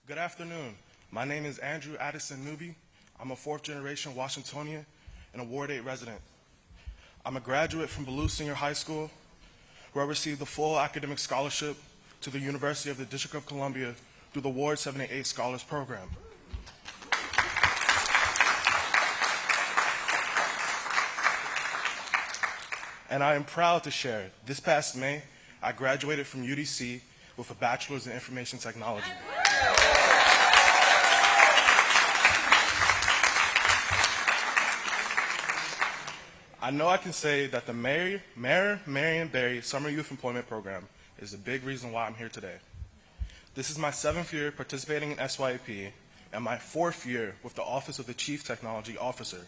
Good afternoon. My name is Andrew Addison Newby. I'm a fourth-generation Washingtonian and a Ward 8 resident. I'm a graduate from Ballou Senior High School, where I received the full academic scholarship to the University of the District of Columbia through the Ward 788 Scholars Program. And I am proud to share, this past May, I graduated from UDC with a bachelor's in information technology. I know I can say that the Mayor Marion Barry Summer Youth Employment Program is a big reason why I'm here today. This is my 7th year participating in SYEP and my 4th year with the Office of the Chief Technology Officer.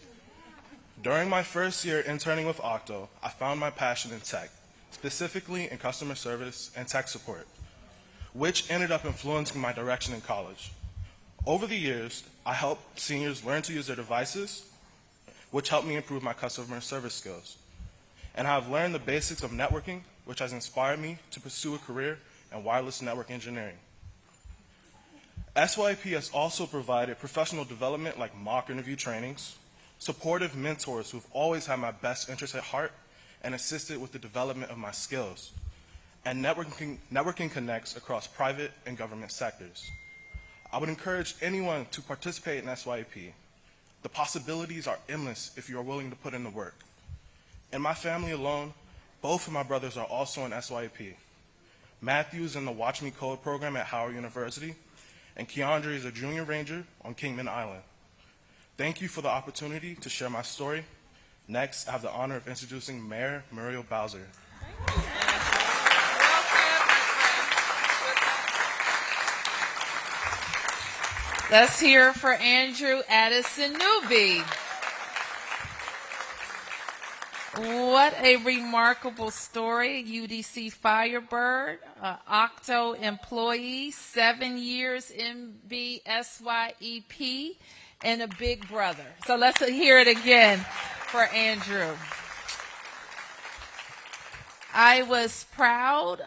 During my first year interning with Octo, I found my passion in tech, specifically in customer service and tech support, which ended up influencing my direction in college. Over the years, I helped seniors learn to use their devices, which helped me improve my customer service skills. And I have learned the basics of networking, which has inspired me to pursue a career in wireless network engineering. SYEP has also provided professional development like mock interview trainings, supportive mentors who've always had my best interests at heart and assisted with the development of my skills, and networking connects across private and government sectors. I would encourage anyone to participate in SYEP. The possibilities are endless if you are willing to put in the work. In my family alone, both of my brothers are also in SYEP. Matthew is in the Watch Me Code program at Howard University, and Keandre is a junior ranger on Kingman Island. Thank you for the opportunity to share my story. Next, I have the honor of introducing Mayor Muriel Bowser. Let's hear for Andrew Addison Newby. What a remarkable story. UDC Firebird, Octo employee, 7 years MB SYEP, and a big brother. So let's hear it again for Andrew. I was proud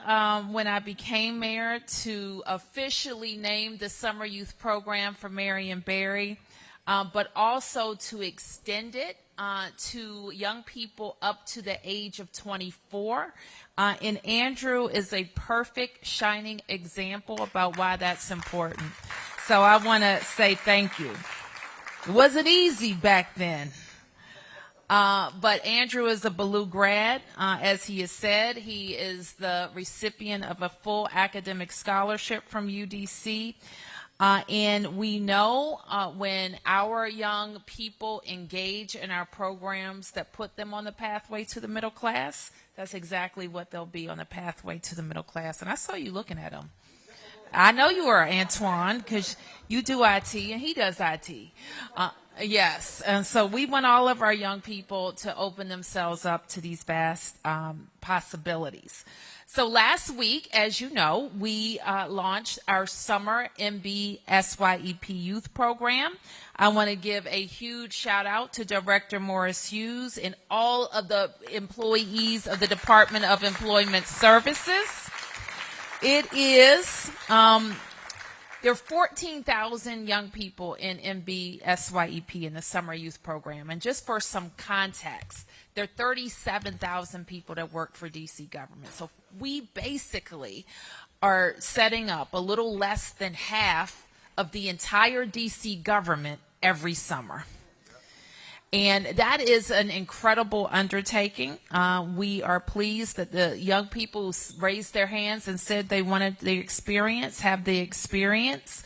when I became mayor to officially name the Summer Youth Program for Marion Barry, but also to extend it to young people up to the age of 24. And Andrew is a perfect shining example about why that's important. So I want to say thank you. It wasn't easy back then. But Andrew is a Ballou grad. As he has said, he is the recipient of a full academic scholarship from UDC. And we know when our young people engage in our programs that put them on the pathway to the middle class, that's exactly what they'll be, on the pathway to the middle class. And I saw you looking at him. I know you are, Antoine, because you do IT and he does IT. Yes, and so we want all of our young people to open themselves up to these vast possibilities. So last week, as you know, we launched our Summer MB SYEP Youth Program. I want to give a huge shout out to Director Morris Hughes and all of the employees of the Department of Employment Services. It is... There are 14,000 young people in MB SYEP in the Summer Youth Program. And just for some context, there are 37,000 people that work for DC government. So we basically are setting up a little less than half of the entire DC government every summer. And that is an incredible undertaking. We are pleased that the young people who raised their hands and said they wanted the experience have the experience.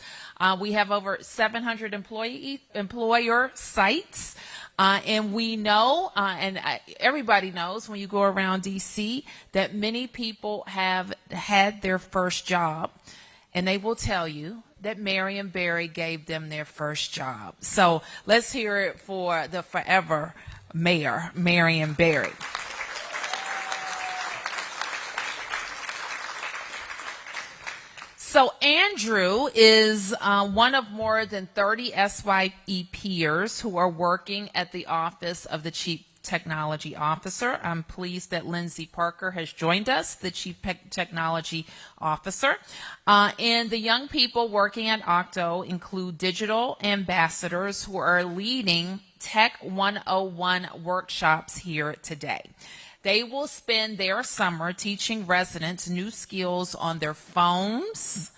We have over 700 employer sites. And we know, and everybody knows when you go around DC, that many people have had their first job. And they will tell you that Marion Barry gave them their first job. So let's hear it for the forever mayor, Marion Barry. So Andrew is one of more than 30 SYEPers who are working at the Office of the Chief Technology Officer. I'm pleased that Lindsay Parker has joined us, the Chief Technology Officer. And the young people working at Octo include digital ambassadors who are leading Tech 101 workshops here today. They will spend their summer teaching residents new skills on their phones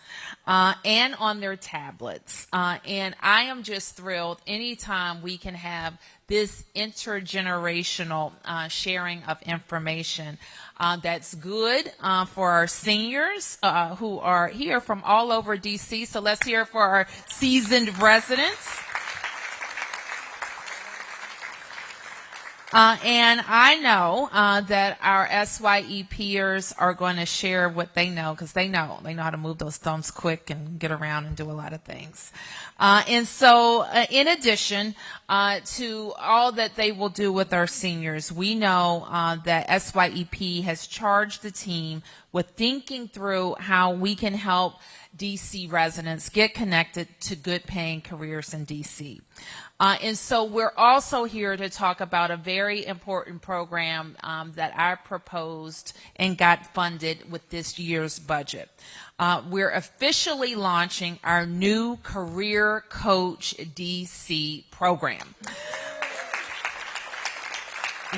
and on their tablets. And I am just thrilled anytime we can have this intergenerational sharing of information. That's good for our seniors who are here from all over D.C. So let's hear it for our seasoned residents. And I know that our SYEPers are going to share what they know, because they know how to move those thumbs quick and get around and do a lot of things. And so in addition to all that they will do with our seniors, we know that SYEP has charged the team with thinking through how we can help DC residents get connected to good paying careers in DC. And so we're also here to talk about a very important program that I proposed and got funded with this year's budget. We're officially launching our new Career Coach DC program.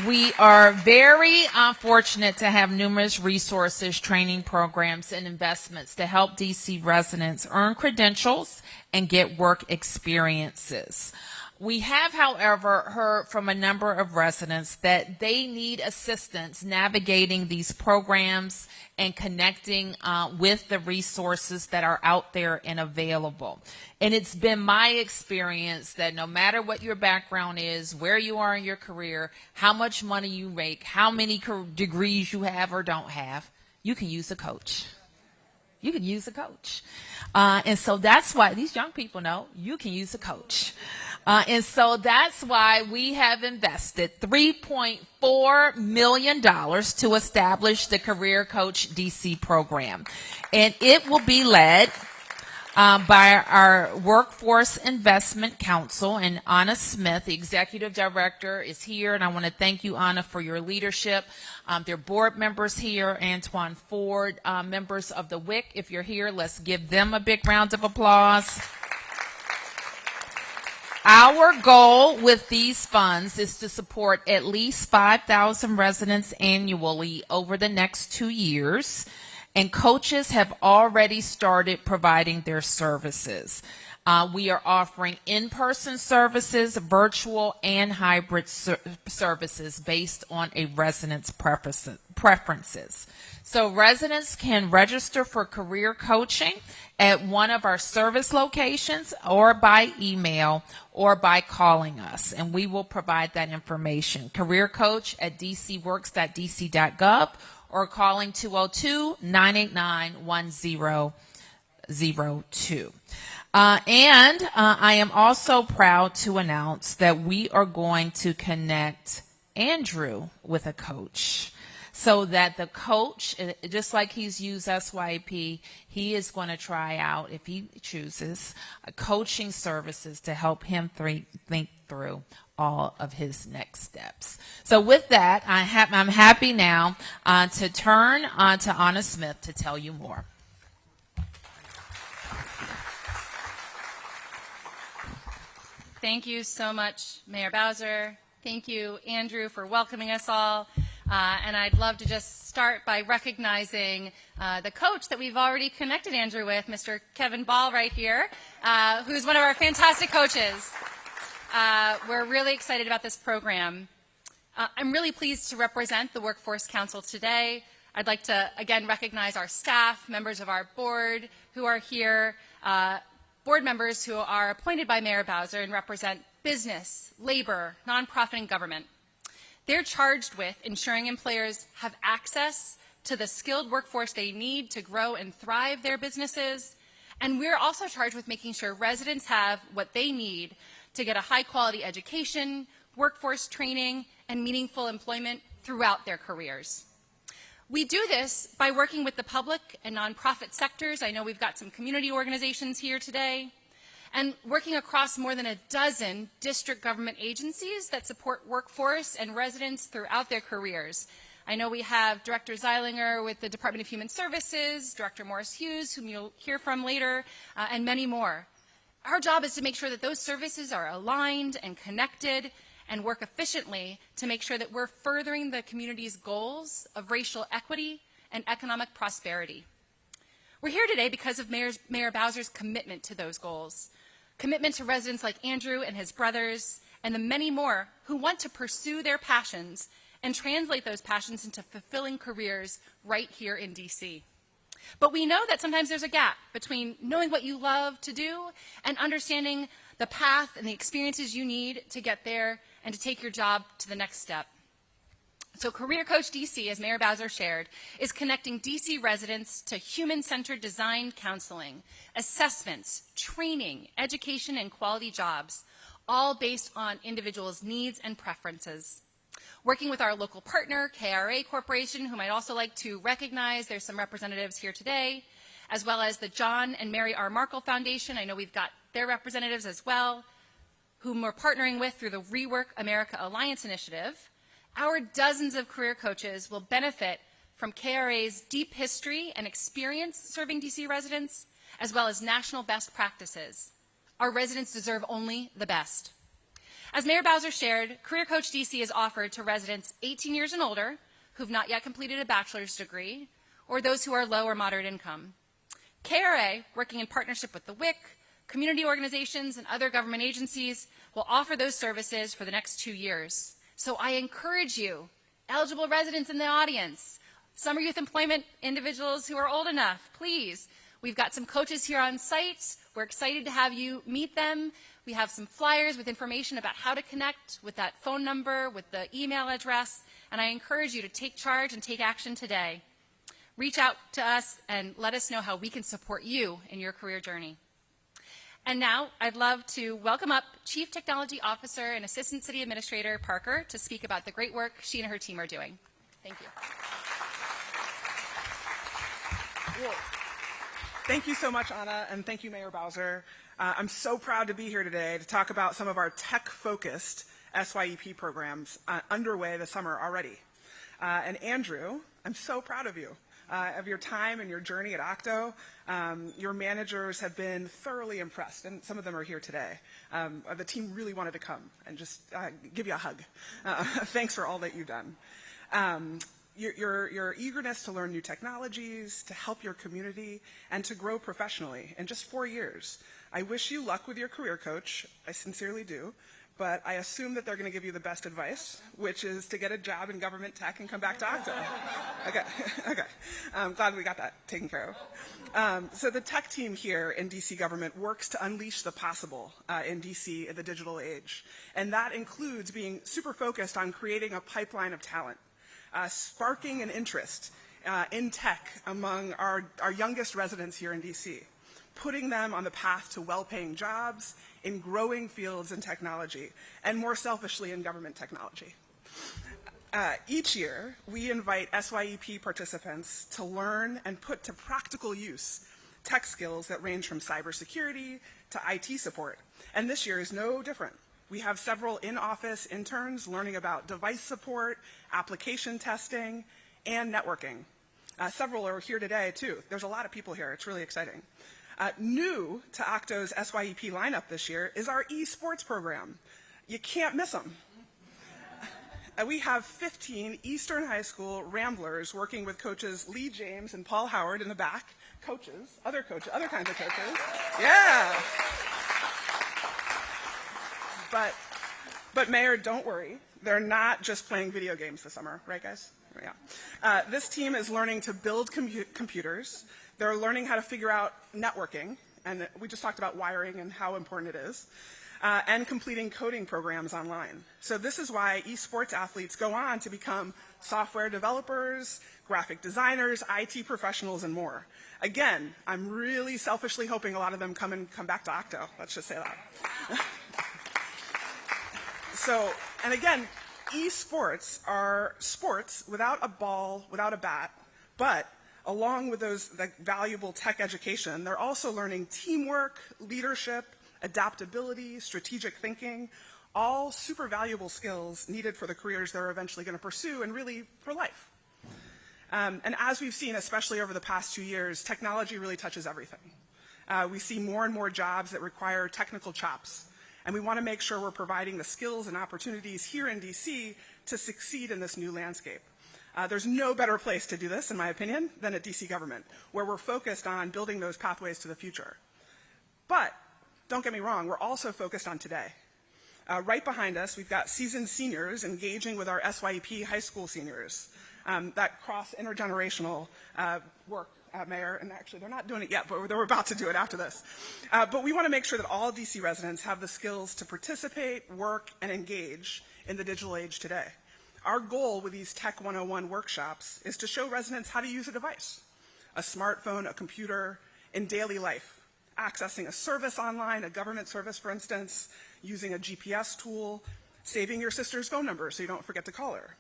We are very fortunate to have numerous resources, training programs, and investments to help DC residents earn credentials and get work experiences. We have, however, heard from a number of residents that they need assistance navigating these programs and connecting with the resources that are out there and available. And it's been my experience that no matter what your background is, where you are in your career, how much money you make, how many degrees you have or don't have, you can use a coach. You can use a coach. And so that's why these young people know you can use a coach. And so that's why we have invested $3.4 million to establish the Career Coach DC program. And it will be led by our Workforce Investment Council, and Anna Smith, the Executive Director, is here, and I want to thank you, Anna, for your leadership. There are board members here, Antoine Ford, members of the WIC. If you're here, let's give them a big round of applause. Our goal with these funds is to support at least 5,000 residents annually over the next 2 years. And coaches have already started providing their services. We are offering in-person services, virtual, and hybrid services based on a resident's preferences. So residents can register for career coaching at one of our service locations, or by email, or by calling us, and we will provide that information. Career coach at dcworks.dc.gov, or calling 202-989-1002. And I am also proud to announce that we are going to connect Andrew with a coach, so that the coach, just like he's used SYEP, he is going to try out, if he chooses, coaching services to help him think through all of his next steps. So with that, I'm happy now to turn to Anna Smith to tell you more. Thank you so much, Mayor Bowser. Thank you, Andrew, for welcoming us all. And I'd love to just start by recognizing the coach that we've already connected Andrew with, Mr. Kevin Ball right here, who's one of our fantastic coaches. We're really excited about this program. I'm really pleased to represent the Workforce Council today. I'd like to, again, recognize our staff, members of our board who are here, board members who are appointed by Mayor Bowser and represent business, labor, nonprofit, and government. They're charged with ensuring employers have access to the skilled workforce they need to grow and thrive their businesses. And we're also charged with making sure residents have what they need to get a high-quality education, workforce training, and meaningful employment throughout their careers. We do this by working with the public and nonprofit sectors. I know we've got some community organizations here today. and working across more than a dozen district government agencies that support workforce and residents throughout their careers. I know we have Director Zeilinger with the Department of Human Services, Director Morris Hughes, whom you'll hear from later, and many more. Our job is to make sure that those services are aligned and connected and work efficiently to make sure that we're furthering the community's goals of racial equity and economic prosperity. We're here today because of Mayor Bowser's commitment to those goals, commitment to residents like Andrew and his brothers, and the many more who want to pursue their passions and translate those passions into fulfilling careers right here in DC. But we know that sometimes there's a gap between knowing what you love to do and understanding the path and the experiences you need to get there and to take your job to the next step. So Career Coach DC, as Mayor Bowser shared, is connecting DC residents to human-centered design counseling, assessments, training, education, and quality jobs, all based on individuals' needs and preferences. Working with our local partner, KRA Corporation, whom I'd also like to recognize, there's some representatives here today, as well as the John and Mary R. Markle Foundation. I know we've got their representatives as well, whom we're partnering with through the Rework America Alliance initiative. Our dozens of career coaches will benefit from KRA's deep history and experience serving DC residents, as well as national best practices. Our residents deserve only the best. As Mayor Bowser shared, Career Coach DC is offered to residents 18 years and older who've not yet completed a bachelor's degree, or those who are low or moderate income. KRA, working in partnership with the WIC, community organizations, and other government agencies, will offer those services for the next 2 years. So I encourage you, eligible residents in the audience, summer youth employment individuals who are old enough, please. We've got some coaches here on site. We're excited to have you meet them. We have some flyers with information about how to connect with that phone number, with the email address, and I encourage you to take charge and take action today. Reach out to us and let us know how we can support you in your career journey. And now I'd love to welcome up Chief Technology Officer and Assistant City Administrator Parker to speak about the great work she and her team are doing. Thank you. Cool. Thank you so much, Anna, and thank you, Mayor Bowser. I'm so proud to be here today to talk about some of our tech-focused SYEP programs underway this summer already. And Andrew, I'm so proud of you, of your time and your journey at Octo. Your managers have been thoroughly impressed, and some of them are here today. The team really wanted to come and just give you a hug. Thanks for all that you've done. Your eagerness to learn new technologies, to help your community, and to grow professionally in just 4 years. I wish you luck with your career coach. I sincerely do. But I assume that they're going to give you the best advice, which is to get a job in government tech and come back to Octo. Okay. I'm glad we got that taken care of. So the tech team here in DC government works to unleash the possible in DC in the digital age. And that includes being super focused on creating a pipeline of talent, sparking an interest in tech among our youngest residents here in DC, putting them on the path to well-paying jobs in growing fields in technology, and more selfishly in government technology. Each year, we invite SYEP participants to learn and put to practical use tech skills that range from cybersecurity to IT support. And this year is no different. We have several in-office interns learning about device support, application testing, and networking. Several are here today, too. There's a lot of people here. It's really exciting. New to Octo's SYEP lineup this year is our esports program. You can't miss them. We have 15 Eastern High School Ramblers working with coaches Lee James and Paul Howard in the back. Other kinds of coaches. Yeah. But Mayor, don't worry. They're not just playing video games this summer, right, guys? Yeah. This team is learning to build computers. They're learning how to figure out networking, and we just talked about wiring and how important it is, and completing coding programs online. So this is why esports athletes go on to become software developers, graphic designers, IT professionals, and more. Again, I'm really selfishly hoping a lot of them come back to Octo. Let's just say that. So, and again, esports are sports without a ball, without a bat, but along with those valuable tech education, they're also learning teamwork, leadership, adaptability, strategic thinking, all super valuable skills needed for the careers they're eventually going to pursue and really for life. And as we've seen, especially over the past 2 years, technology really touches everything. We see more and more jobs that require technical chops, and we want to make sure we're providing the skills and opportunities here in DC to succeed in this new landscape. There's no better place to do this, in my opinion, than at DC government, where we're focused on building those pathways to the future. But don't get me wrong, we're also focused on today. Right behind us, we've got seasoned seniors engaging with our SYEP high school seniors. That cross-intergenerational work, Mayor, and actually they're not doing it yet, but they're about to do it after this. But we want to make sure that all DC residents have the skills to participate, work, and engage in the digital age today. Our goal with these Tech 101 workshops is to show residents how to use a device, a smartphone, a computer, in daily life, accessing a service online, a government service, for instance, using a GPS tool, saving your sister's phone number so you don't forget to call her,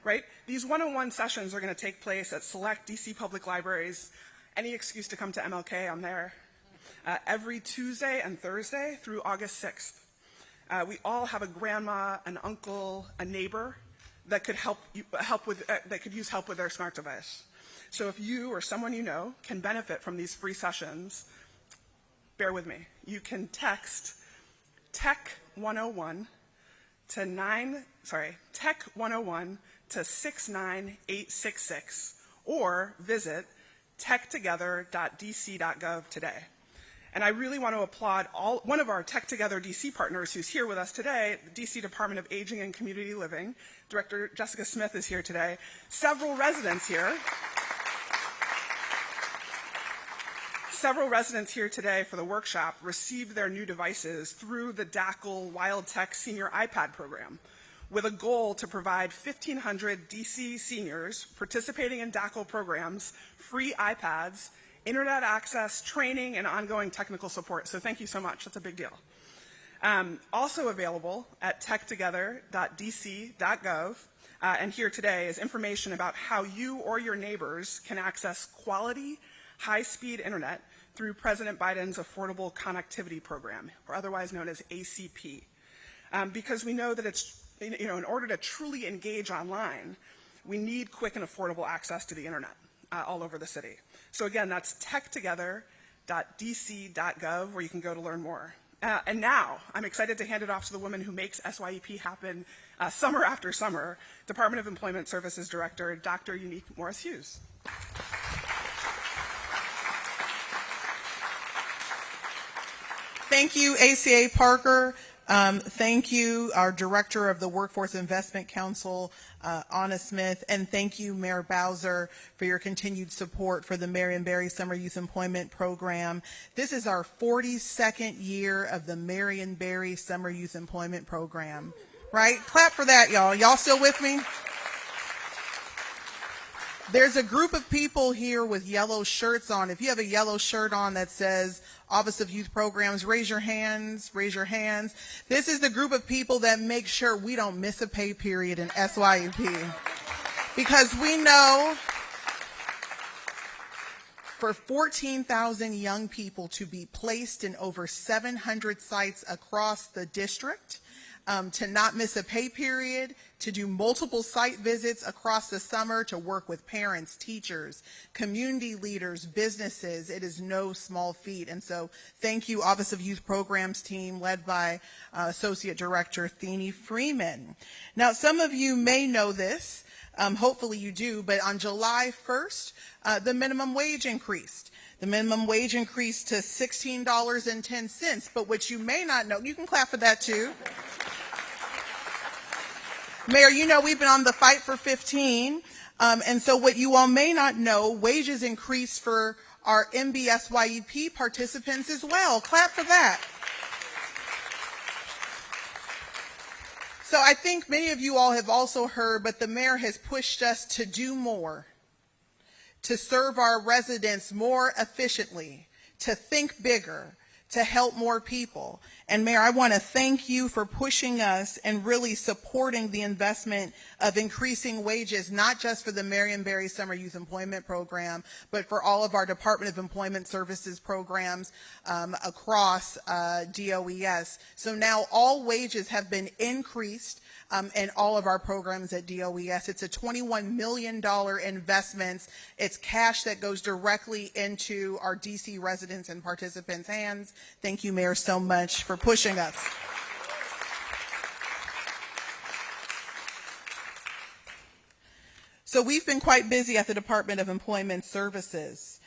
right? These 101 sessions are going to take place at select DC public libraries. Any excuse to come to MLK, I'm there. Every Tuesday and Thursday through August 6th. We all have a grandma, an uncle, a neighbor that could that could use help with their smart device. So if you or someone you know can benefit from these free sessions, bear with me. You can text Tech 101 to Tech 101 to 69866 or visit techtogether.dc.gov today. And I really want to applaud one of our Tech Together DC partners who's here with us today, the DC Department of Aging and Community Living. Director Jessica Smith is here today. Several residents here today for the workshop received their new devices through the DACL Wild Tech Senior iPad program, with a goal to provide 1,500 DC seniors participating in DACL programs free iPads, internet access, training, and ongoing technical support. So thank you so much. That's a big deal. Also available at techtogether.dc.gov and here today is information about how you or your neighbors can access quality, high-speed internet through President Biden's Affordable Connectivity Program, or otherwise known as ACP. Because we know that in order to truly engage online, we need quick and affordable access to the internet all over the city. So again, that's techtogether.dc.gov, where you can go to learn more. And now, I'm excited to hand it off to the woman who makes SYEP happen summer after summer, Department of Employment Services Director, Dr. Unique Morris-Hughes. Thank you, ACA Parker. Thank you, our Director of the Workforce Investment Council, Anna Smith, and thank you, Mayor Bowser, for your continued support for the Marion Barry Summer Youth Employment Program. This is our 42nd year of the Marion Barry Summer Youth Employment Program, right? Clap for that, y'all. Y'all still with me? There's a group of people here with yellow shirts on. If you have a yellow shirt on that says Office of Youth Programs, raise your hands, raise your hands. This is the group of people that make sure we don't miss a pay period in SYEP. Because we know for 14,000 young people to be placed in over 700 sites across the district, to not miss a pay period, to do multiple site visits across the summer, to work with parents, teachers, community leaders, businesses. It is no small feat. And so thank you, Office of Youth Programs team led by Associate Director Thene Freeman. Now, some of you may know this. Hopefully you do, but on July 1st, the minimum wage increased. The minimum wage increased to $16.10, but what you may not know, you can clap for that too. Mayor, you know we've been on the fight for 15, and so what you all may not know, wages increased for our MBSYEP participants as well. Clap for that. So I think many of you all have also heard, but the mayor has pushed us to do more, to serve our residents more efficiently, to think bigger, to help more people. And Mayor, I want to thank you for pushing us and really supporting the investment of increasing wages, not just for the Marion Barry Summer Youth Employment Program, but for all of our Department of Employment Services programs across DOES. So now all wages have been increased in all of our programs at DOES. It's a $21 million investment. It's cash that goes directly into our DC residents and participants' hands. Thank you, Mayor, so much for pushing us. So we've been quite busy at the Department of Employment Services.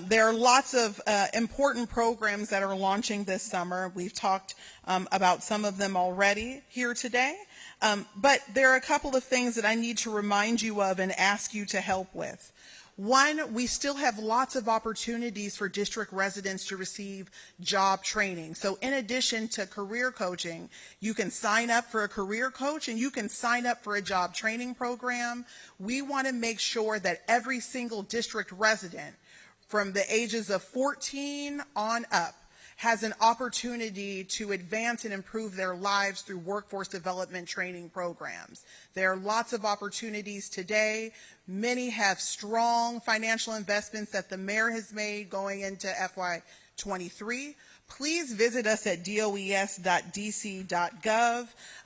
There are lots of important programs that are launching this summer. We've talked about some of them already here today. But there are a couple of things that I need to remind you of and ask you to help with. One, we still have lots of opportunities for district residents to receive job training. So in addition to career coaching, you can sign up for a career coach and you can sign up for a job training program. We want to make sure that every single district resident from the ages of 14 on up has an opportunity to advance and improve their lives through workforce development training programs. There are lots of opportunities today. Many have strong financial investments that the mayor has made going into FY23. Please visit us at DOES.dc.gov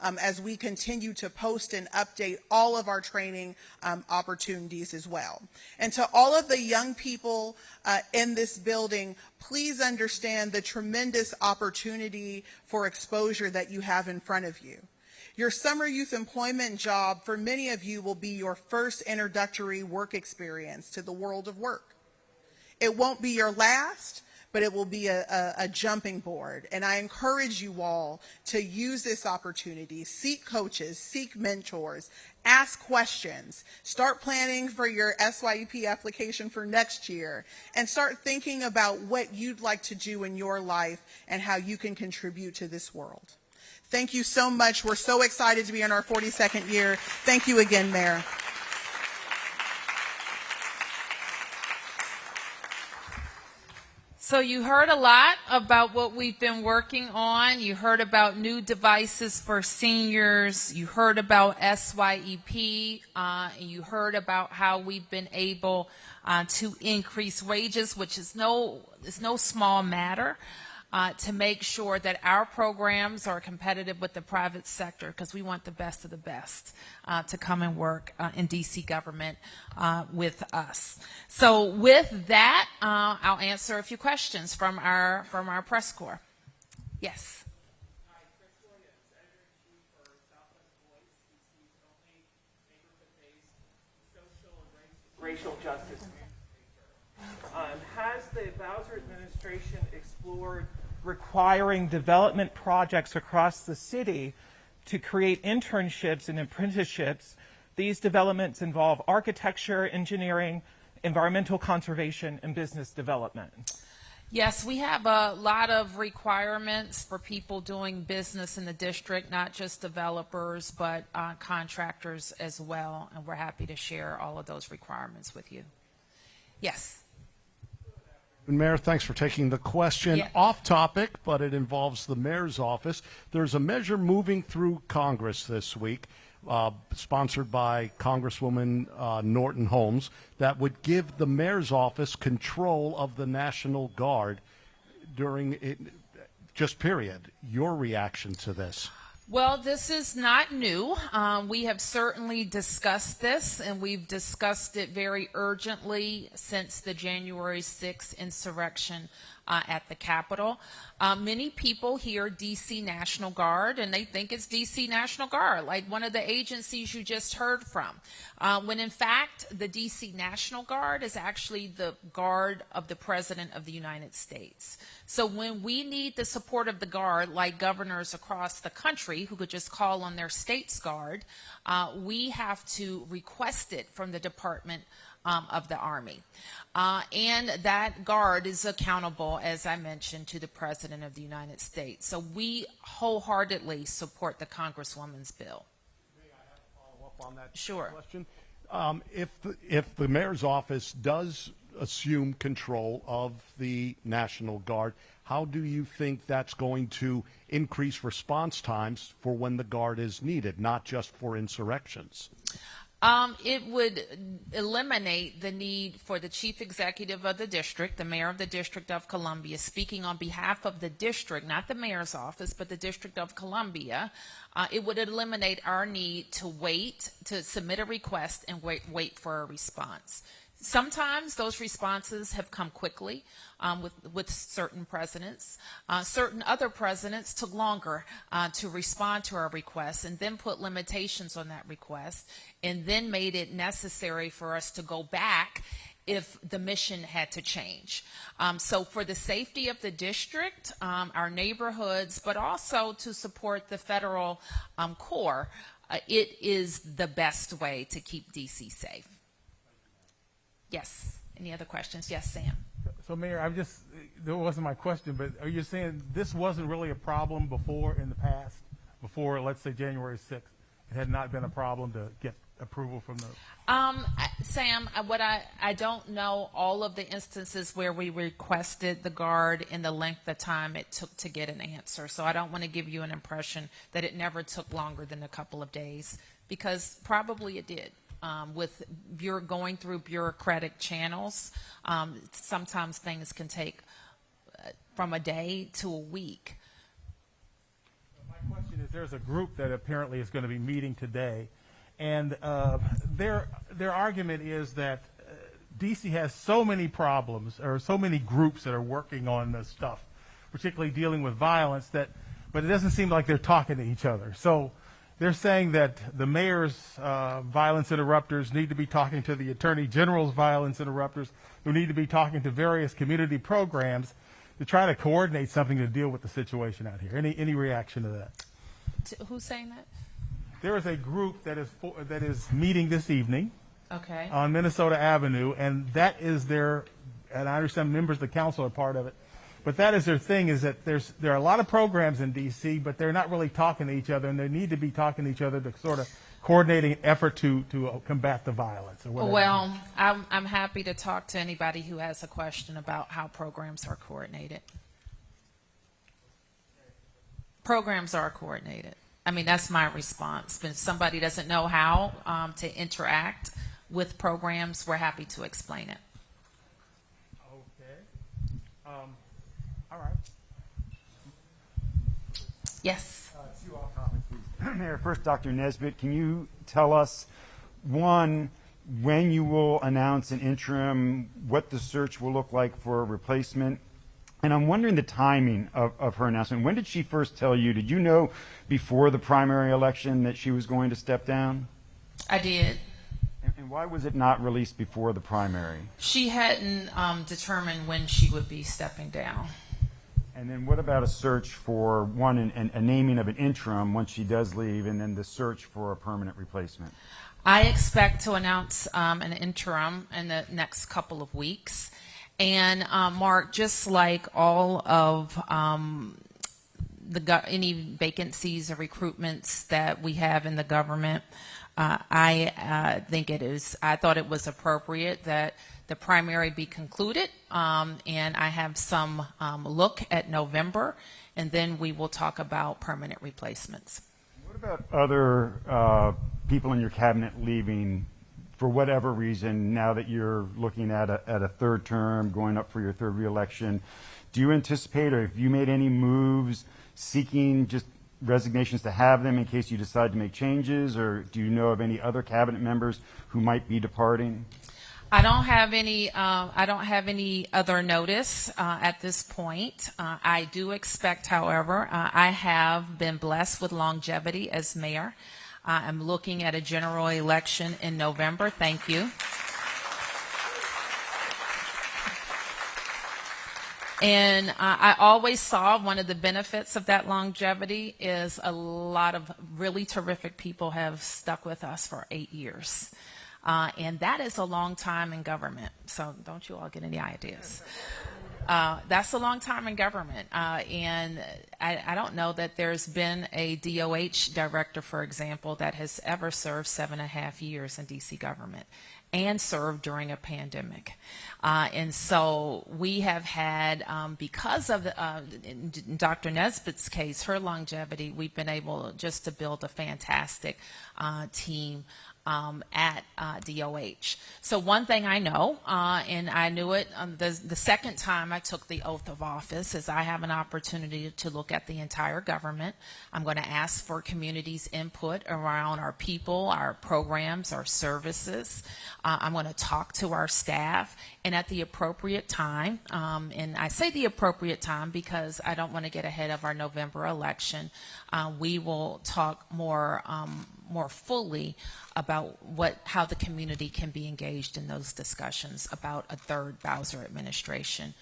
as we continue to post and update all of our training opportunities as well. And to all of the young people in this building, please understand the tremendous opportunity for exposure that you have in front of you. Your summer youth employment job, for many of you, will be your first introductory work experience to the world of work. It won't be your last, but it will be a jumping board. And I encourage you all to use this opportunity. Seek coaches, seek mentors, ask questions, start planning for your SYEP application for next year, and start thinking about what you'd like to do in your life and how you can contribute to this world. Thank you so much. We're so excited to be in our 42nd year. Thank you again, Mayor. So you heard a lot about what we've been working on. You heard about new devices for seniors. You heard about SYEP. And you heard about how we've been able to increase wages, which is no small matter, to make sure that our programs are competitive with the private sector, because we want the best of the best to come and work in DC government with us. So with that, I'll answer a few questions from our press corps. Yes. Hi, Chris Williams, Editor-in-Chief for Southwest Voice, DC's only neighborhood-based social and racial justice newspaper. Has the Bowser administration explored requiring development projects across the city to create internships and apprenticeships? These developments involve architecture, engineering, environmental conservation, and business development. Yes, we have a lot of requirements for people doing business in the district, not just developers, but contractors as well, and we're happy to share all of those requirements with you. Yes. Mayor, thanks for taking the question. Yeah. Off topic, but it involves the mayor's office. There's a measure moving through Congress this week, sponsored by Congresswoman Norton Holmes, that would give the mayor's office control of the National Guard during it, just period. Your reaction to this? Well, this is not new. We have certainly discussed this, and we've discussed it very urgently since the January 6th insurrection at the Capitol. Many people hear DC National Guard, and they think it's DC National Guard, like one of the agencies you just heard from, when in fact the DC National Guard is actually the guard of the President of the United States. So when we need the support of the Guard, like governors across the country who could just call on their state's Guard, we have to request it from the Department of the Army. And that Guard is accountable, as I mentioned, to the President of the United States. So we wholeheartedly support the Congresswoman's bill. May I have a follow-up on that Sure. question? If the mayor's office does assume control of the National Guard. How do you think that's going to increase response times for when the Guard is needed, not just for insurrections? It would eliminate the need for the chief executive of the district, the mayor of the District of Columbia, speaking on behalf of the district, not the mayor's office, but the District of Columbia. It would eliminate our need to wait, to submit a request and wait for a response. Sometimes those responses have come quickly with certain presidents. Certain other presidents took longer to respond to our requests and then put limitations on that request and then made it necessary for us to go back if the mission had to change. So for the safety of the district, our neighborhoods, but also to support the federal Corps, it is the best way to keep DC safe. Yes. Any other questions? Yes, Sam. So, Mayor, that wasn't my question, but are you saying this wasn't really a problem before in the past, before, let's say, January 6th? It had not been a problem to get approval from the... Sam, I don't know all of the instances where we requested the Guard and the length of time it took to get an answer. So I don't want to give you an impression that it never took longer than a couple of days, because probably it did. With going through bureaucratic channels, sometimes things can take from a day to a week. My question is, there's a group that apparently is going to be meeting today, and their argument is that DC has so many problems, or so many groups that are working on this stuff, particularly dealing with violence, but it doesn't seem like they're talking to each other. So they're saying that the mayor's violence interrupters need to be talking to the attorney general's violence interrupters, who need to be talking to various community programs to try to coordinate something to deal with the situation out here. Any reaction to that? Who's saying that? There is a group that is meeting this evening, Okay. on Minnesota Avenue, and that is and I understand members of the council are part of it, but that is their thing, is that there are a lot of programs in D.C., but they're not really talking to each other, and they need to be talking to each other to sort of coordinating an effort to combat the violence or whatever. Well, I'm happy to talk to anybody who has a question about how programs are coordinated. Programs are coordinated. I mean, that's my response. When somebody doesn't know how to interact with programs, we're happy to explain it. Okay. All right. Yes. Two off topics, please. Mayor, first, Dr. Nesbitt, can you tell us, one, when you will announce an interim, what the search will look like for a replacement? And I'm wondering the timing of her announcement. When did she first tell you? Did you know before the primary election that she was going to step down? I did. And why was it not released before the primary? She hadn't determined when she would be stepping down. And then what about a search for, one, a naming of an interim once she does leave, and then the search for a permanent replacement? I expect to announce an interim in the next couple of weeks. And Mark, just like all of any vacancies or recruitments that we have in the government, I thought it was appropriate that the primary be concluded, and I have some look at November, and then we will talk about permanent replacements. What about other people in your cabinet leaving for whatever reason, now that you're looking at a third term, going up for your third reelection? Do you anticipate, or have you made any moves seeking just resignations to have them in case you decide to make changes, or do you know of any other cabinet members who might be departing? I don't have any other notice at this point. I do expect, however, I have been blessed with longevity as mayor. I'm looking at a general election in November. Thank you. And I always saw one of the benefits of that longevity is a lot of really terrific people have stuck with us for 8 years. And that is a long time in government. So don't you all get any ideas. That's a long time in government. And I don't know that there's been a DOH director, for example, that has ever served 7.5 years in DC government. and serve during a pandemic. And so we have had, because of in Dr. Nesbitt's case, her longevity, we've been able just to build a fantastic team at DOH. So one thing I know, and I knew it the second time I took the oath of office, is I have an opportunity to look at the entire government. I'm going to ask for community's input around our people, our programs, our services. I'm going to talk to our staff, and at the appropriate time, and I say the appropriate time because I don't want to get ahead of our November election, we will talk more fully about how the community can be engaged in those discussions about a third Bowser administration,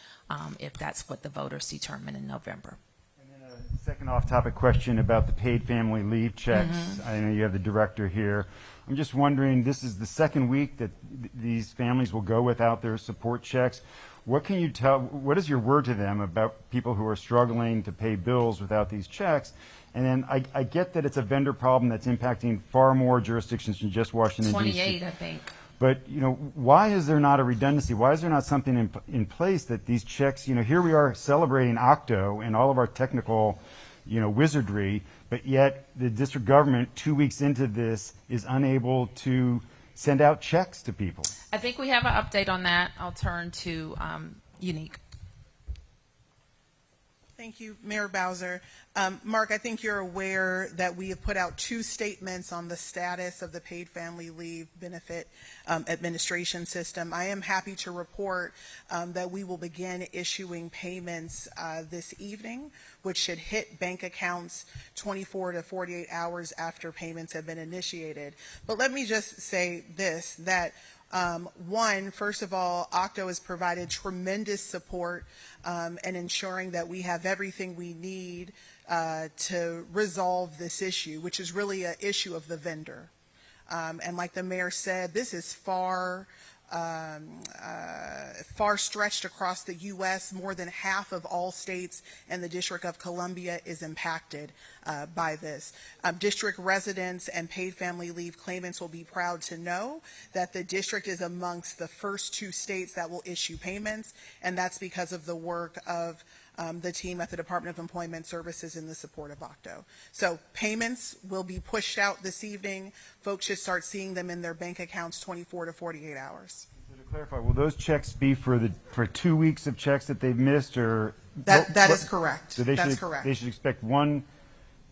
if that's what the voters determine in November. And then a second off-topic question about the paid family leave checks. I know you have the director here. I'm just wondering, this is the second week that these families will go without their support checks. What can you tell, what is your word to them about people who are struggling to pay bills without these checks? And then I get that it's a vendor problem that's impacting far more jurisdictions than just Washington, D.C. 28, I think. But, why is there not a redundancy? Why is there not something in place that these checks, here we are celebrating Octo and all of our technical, wizardry, but yet the district government 2 weeks into this is unable to send out checks to people. I think we have an update on that. I'll turn to Unique. Thank you, Mayor Bowser. Mark, I think you're aware that we have put out 2 statements on the status of the paid family leave benefit administration system. I am happy to report that we will begin issuing payments this evening, which should hit bank accounts 24 to 48 hours after payments have been initiated. But let me just say this, that first of all, Octo has provided tremendous support in ensuring that we have everything we need to resolve this issue, which is really an issue of the vendor. And like the mayor said, this is far stretched across the U.S. More than half of all states and the District of Columbia is impacted by this. District residents and paid family leave claimants will be proud to know that the district is amongst the first 2 states that will issue payments, and that's because of the work of the team at the Department of Employment Services in the support of Octo. So payments will be pushed out this evening. Folks should start seeing them in their bank accounts 24 to 48 hours. So to clarify, will those checks be for 2 weeks of checks that they've missed, or that is correct. So that's correct. They should expect one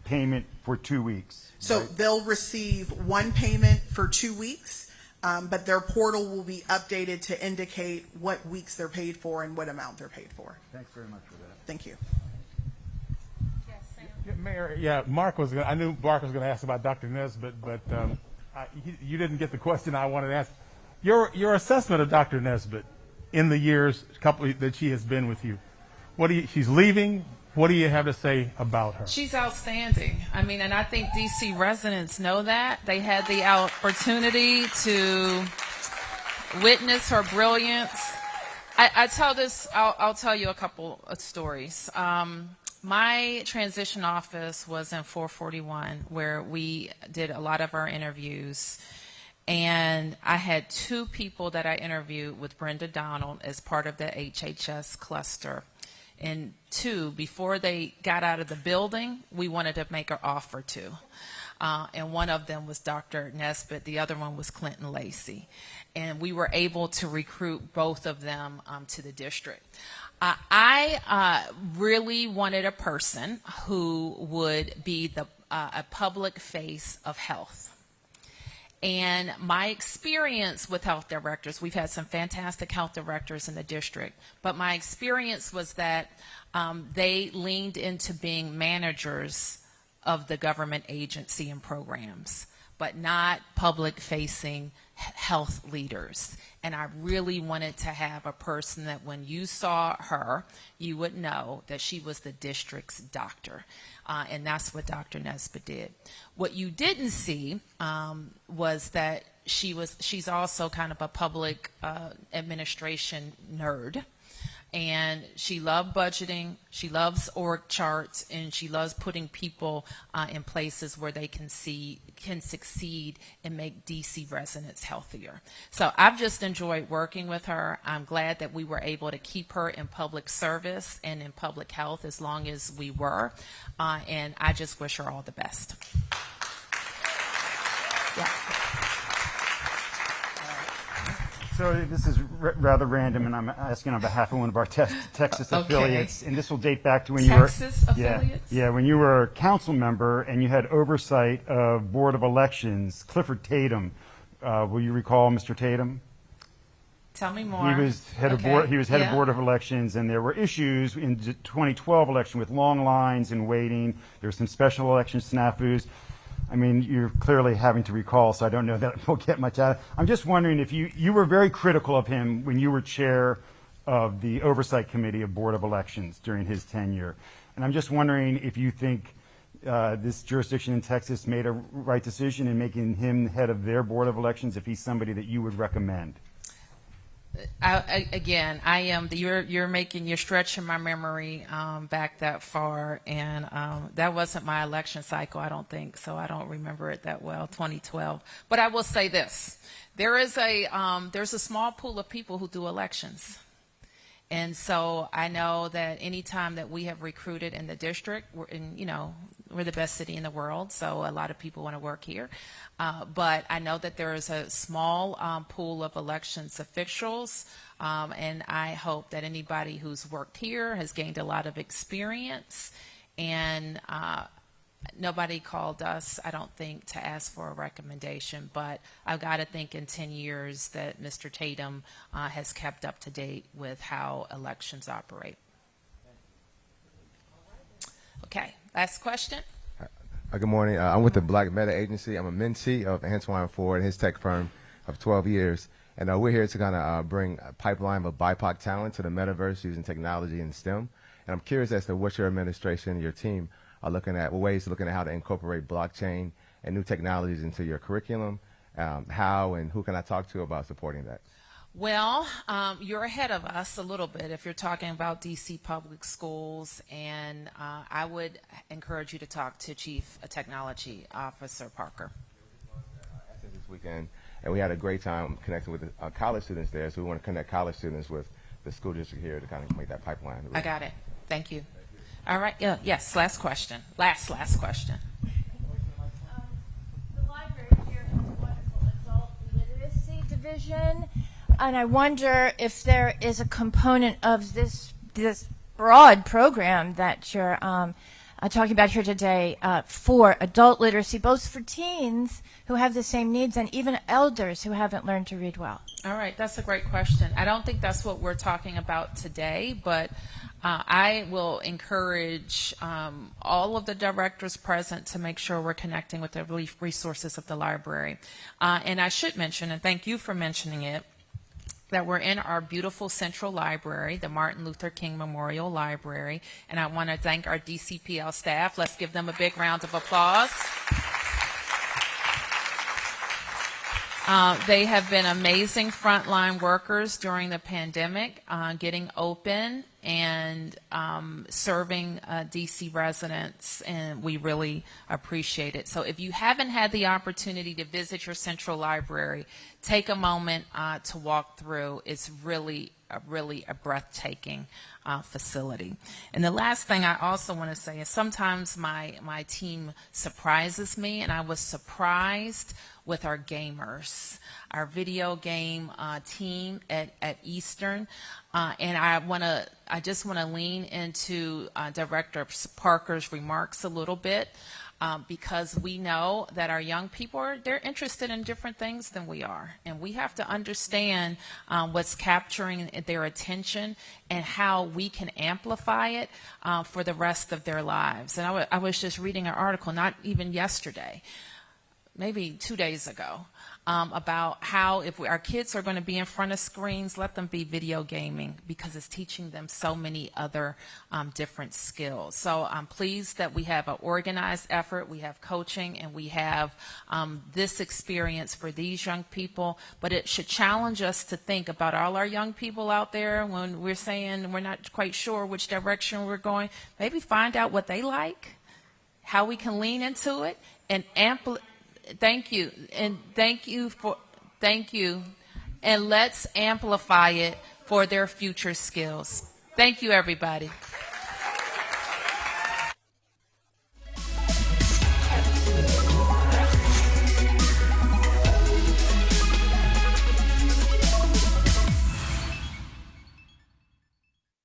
payment for 2 weeks. So right? They'll receive one payment for 2 weeks. But their portal will be updated to indicate what weeks they're paid for and what amount they're paid for. Thanks very much for that. Thank you. Yes, Sam. Yeah, Mayor, I knew Mark was going to ask about Dr. Nesbitt, but you didn't get the question I wanted to ask. Your assessment of Dr. Nesbitt in the years that she has been with you. She's leaving. What do you have to say about her? She's outstanding. And I think DC residents know that. They had the opportunity to witness her brilliance. I'll tell you a couple of stories. My transition office was in 441, where we did a lot of our interviews. And I had 2 people that I interviewed with Brenda Donald as part of the HHS cluster. And 2, before they got out of the building, we wanted to make an offer to. And one of them was Dr. Nesbitt. The other one was Clinton Lacey. And we were able to recruit both of them to the district. I really wanted a person who would be a public face of health. And my experience with health directors, we've had some fantastic health directors in the district, but my experience was that they leaned into being managers of the government agency and programs, but not public-facing health leaders. And I really wanted to have a person that when you saw her, you would know that she was the district's doctor. And that's what Dr. Nesbitt did. What you didn't see was that she's also kind of a public administration nerd. And she loved budgeting, she loves org charts, and she loves putting people in places where they can succeed and make DC residents healthier. So I've just enjoyed working with her. I'm glad that we were able to keep her in public service and in public health as long as we were. And I just wish her all the best. Yeah. So this is rather random, and I'm asking on behalf of one of our Texas Okay. affiliates, and this will date back to when you were Texas affiliates? Yeah, when you were a council member and you had oversight of Board of Elections. Clifford Tatum, will you recall Mr. Tatum? Tell me more. He was head of Okay. board. He was head of Yeah. Board of Elections, and there were issues in the 2012 election with long lines and waiting. There were some special election snafus. I mean, you're clearly having to recall, so I don't know that we'll get much out of it. I'm just wondering if you were very critical of him when you were chair of the Oversight Committee of Board of Elections during his tenure. And I'm just wondering if you think this jurisdiction in Texas made a right decision in making him head of their Board of Elections, if he's somebody that you would recommend. You're stretching my memory back that far, and that wasn't my election cycle, I don't think, so I don't remember it that well, 2012. But I will say this: there's a small pool of people who do elections. And so I know that any time that we have recruited in the district, we're the best city in the world, so a lot of people want to work here. But I know that there is a small pool of elections officials, and I hope that anybody who's worked here has gained a lot of experience. And nobody called us, I don't think, to ask for a recommendation, but I've got to think in 10 years that Mr. Tatum has kept up to date with how elections operate. Okay, last question. Good morning. I'm with the Black Meta Agency. I'm a mentee of Antoine Ford and his tech firm of 12 years. And we're here to kind of bring a pipeline of BIPOC talent to the metaverse using technology and STEM. And I'm curious as to what your administration and your team are looking at, ways looking at how to incorporate blockchain and new technologies into your curriculum. How and who can I talk to about supporting that? Well, you're ahead of us a little bit if you're talking about DC public schools, and I would encourage you to talk to Chief Technology Officer Parker. This weekend, and we had a great time connecting with the college students there, so we want to connect college students with the school district here to kind of make that pipeline. I got it. Thank you. All right. Yes, last question. Last question. The library here has a wonderful adult literacy division, and I wonder if there is a component of this broad program that you're talking about here today for adult literacy, both for teens who have the same needs and even elders who haven't learned to read well. All right. That's a great question. I don't think that's what we're talking about today, but I will encourage all of the directors present to make sure we're connecting with the resources of the library. And I should mention, and thank you for mentioning it, that we're in our beautiful central library, the Martin Luther King Memorial Library, and I want to thank our DCPL staff. Let's give them a big round of applause. They have been amazing frontline workers during the pandemic, getting open and serving DC residents, and we really appreciate it. So if you haven't had the opportunity to visit your central library, take a moment to walk through. It's really a breathtaking facility. And the last thing I also want to say is sometimes my team surprises me, and I was surprised with our gamers, our video game team at Eastern. And I just want to lean into Director Parker's remarks a little bit. Because we know that our young people, they're interested in different things than we are. And we have to understand what's capturing their attention and how we can amplify it for the rest of their lives. And I was just reading an article, not even yesterday, maybe 2 days ago, about how if our kids are going to be in front of screens, let them be video gaming, because it's teaching them so many other different skills. So I'm pleased that we have an organized effort, we have coaching, and we have this experience for these young people. But it should challenge us to think about all our young people out there when we're saying we're not quite sure which direction we're going. Maybe find out what they like, how we can lean into it, and thank you, and thank you, and let's amplify it for their future skills. Thank you, everybody.